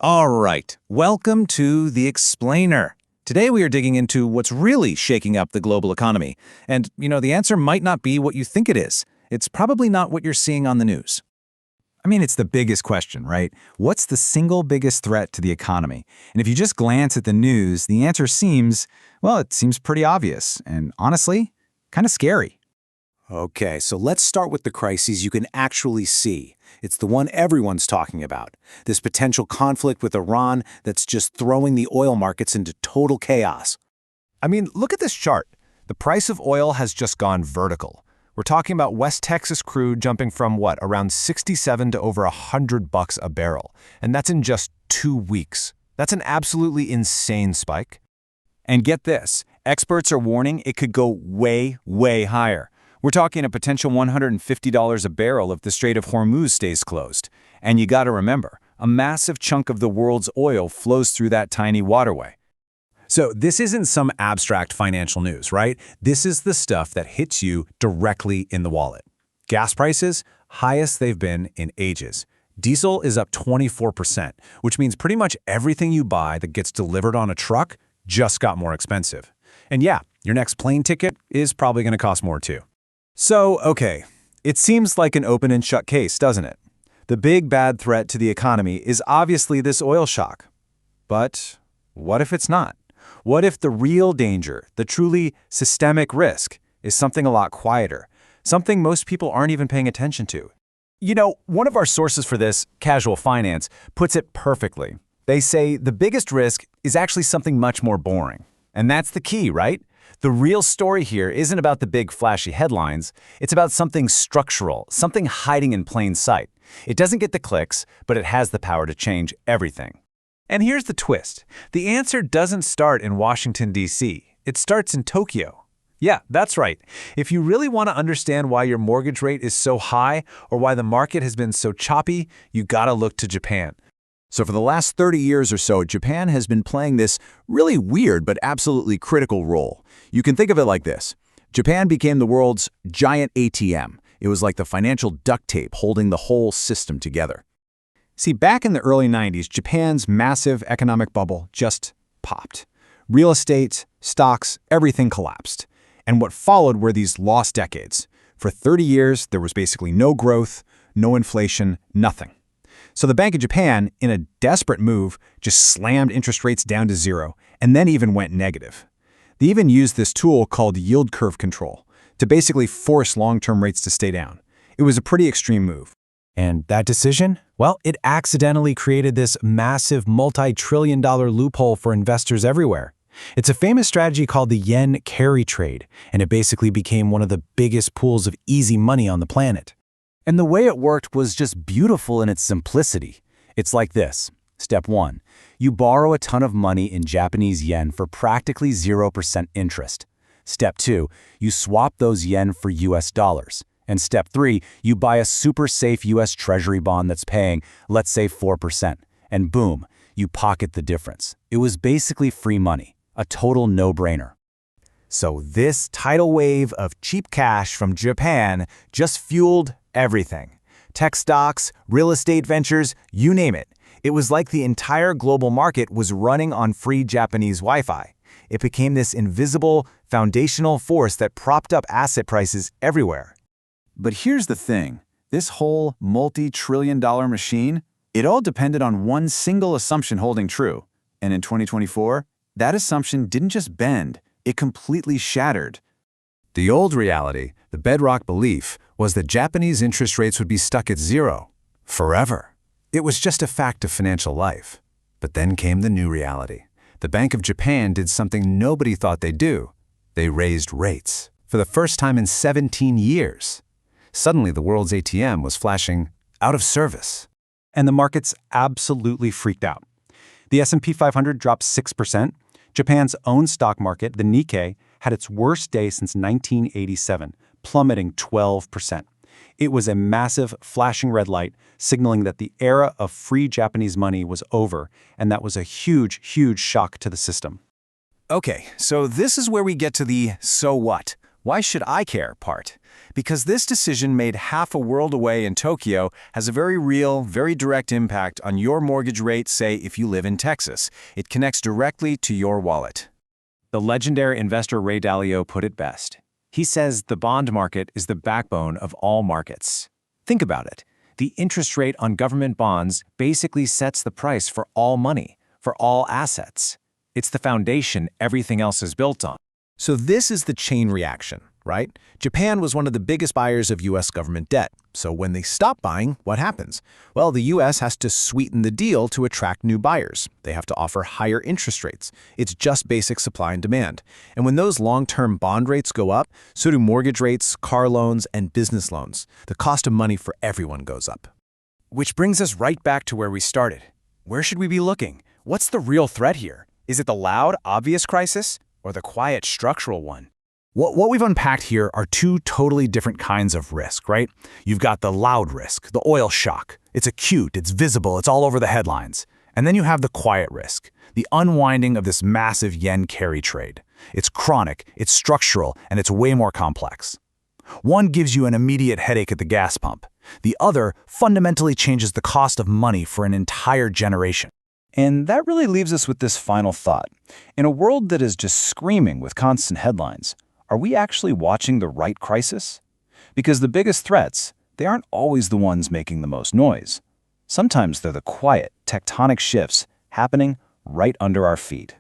All right, welcome to The Explainer. Today we are digging into what's really shaking up the global economy. And, the answer might not be what you think it is. It's probably not what you're seeing on the news. It's the biggest question, right? What's the single biggest threat to the economy? And if you just glance at the news, the answer seems pretty obvious and honestly, kind of scary. Okay, so let's start with the crises you can actually see. It's the one everyone's talking about. This potential conflict with Iran that's just throwing the oil markets into total chaos. Look at this chart. The price of oil has just gone vertical. We're talking about West Texas crude jumping from around 67 to over $100 a barrel. And that's in just 2 weeks. That's an absolutely insane spike. And get this, experts are warning it could go way, way higher. We're talking a potential $150 a barrel if the Strait of Hormuz stays closed. And you gotta remember, a massive chunk of the world's oil flows through that tiny waterway. So this isn't some abstract financial news, right? This is the stuff that hits you directly in the wallet. Gas prices, highest they've been in ages. Diesel is up 24%, which means pretty much everything you buy that gets delivered on a truck just got more expensive. And yeah, your next plane ticket is probably going to cost more too. So, okay, it seems like an open and shut case, doesn't it? The big bad threat to the economy is obviously this oil shock. But what if it's not? What if the real danger, the truly systemic risk, is something a lot quieter, something most people aren't even paying attention to? One of our sources for this, Casual Finance, puts it perfectly. They say the biggest risk is actually something much more boring. And that's the key, right? The real story here isn't about the big flashy headlines. It's about something structural, something hiding in plain sight. It doesn't get the clicks, but it has the power to change everything. And here's the twist. The answer doesn't start in Washington, D.C. It starts in Tokyo. Yeah, that's right. If you really want to understand why your mortgage rate is so high or why the market has been so choppy, you gotta look to Japan. So for the last 30 years or so, Japan has been playing this really weird but absolutely critical role. You can think of it like this. Japan became the world's giant ATM. It was like the financial duct tape holding the whole system together. See, back in the early 90s, Japan's massive economic bubble just popped. Real estate, stocks, everything collapsed. And what followed were these lost decades. For 30 years, there was basically no growth, no inflation, nothing. So the Bank of Japan, in a desperate move, just slammed interest rates down to zero and then even went negative. They even used this tool called yield curve control to basically force long-term rates to stay down. It was a pretty extreme move. And that decision? Well, it accidentally created this massive multi-trillion-dollar loophole for investors everywhere. It's a famous strategy called the yen carry trade, and it basically became one of the biggest pools of easy money on the planet. And the way it worked was just beautiful in its simplicity. It's like this. Step 1. You borrow a ton of money in Japanese yen for practically 0% interest. Step 2. You swap those yen for US dollars. And step 3. You buy a super safe US Treasury bond that's paying, let's say, 4%. And boom, you pocket the difference. It was basically free money. A total no-brainer. So this tidal wave of cheap cash from Japan just fueled everything. Tech stocks, real estate ventures, you name it. It was like the entire global market was running on free Japanese Wi-Fi. It became this invisible, foundational force that propped up asset prices everywhere. But here's the thing. This whole multi-trillion-dollar machine, it all depended on one single assumption holding true. And in 2024, that assumption didn't just bend, it completely shattered. The old reality, the bedrock belief, was that Japanese interest rates would be stuck at zero forever. It was just a fact of financial life. But then came the new reality. The Bank of Japan did something nobody thought they'd do. They raised rates for the first time in 17 years. Suddenly, the world's ATM was flashing out of service. And the markets absolutely freaked out. The S&P 500 dropped 6%. Japan's own stock market, the Nikkei, had its worst day since 1987, plummeting 12%. It was a massive, flashing red light, signaling that the era of free Japanese money was over, and that was a huge, huge shock to the system. Okay, so this is where we get to the so what. Why should I care part? Because this decision made half a world away in Tokyo has a very real, very direct impact on your mortgage rate, say if you live in Texas. It connects directly to your wallet. The legendary investor Ray Dalio put it best. He says the bond market is the backbone of all markets. Think about it. The interest rate on government bonds basically sets the price for all money, for all assets. It's the foundation everything else is built on. So this is the chain reaction, right? Japan was one of the biggest buyers of U.S. government debt. So when they stop buying, what happens? Well, the U.S. has to sweeten the deal to attract new buyers. They have to offer higher interest rates. It's just basic supply and demand. And when those long-term bond rates go up, so do mortgage rates, car loans, and business loans. The cost of money for everyone goes up. Which brings us right back to where we started. Where should we be looking? What's the real threat here? Is it the loud, obvious crisis or the quiet, structural one? What we've unpacked here are two totally different kinds of risk, right? You've got the loud risk, the oil shock. It's acute, it's visible, it's all over the headlines. And then you have the quiet risk, the unwinding of this massive yen carry trade. It's chronic, it's structural, and it's way more complex. One gives you an immediate headache at the gas pump. The other fundamentally changes the cost of money for an entire generation. And that really leaves us with this final thought. In a world that is just screaming with constant headlines, are we actually watching the right crisis? Because the biggest threats, they aren't always the ones making the most noise. Sometimes they're the quiet, tectonic shifts happening right under our feet.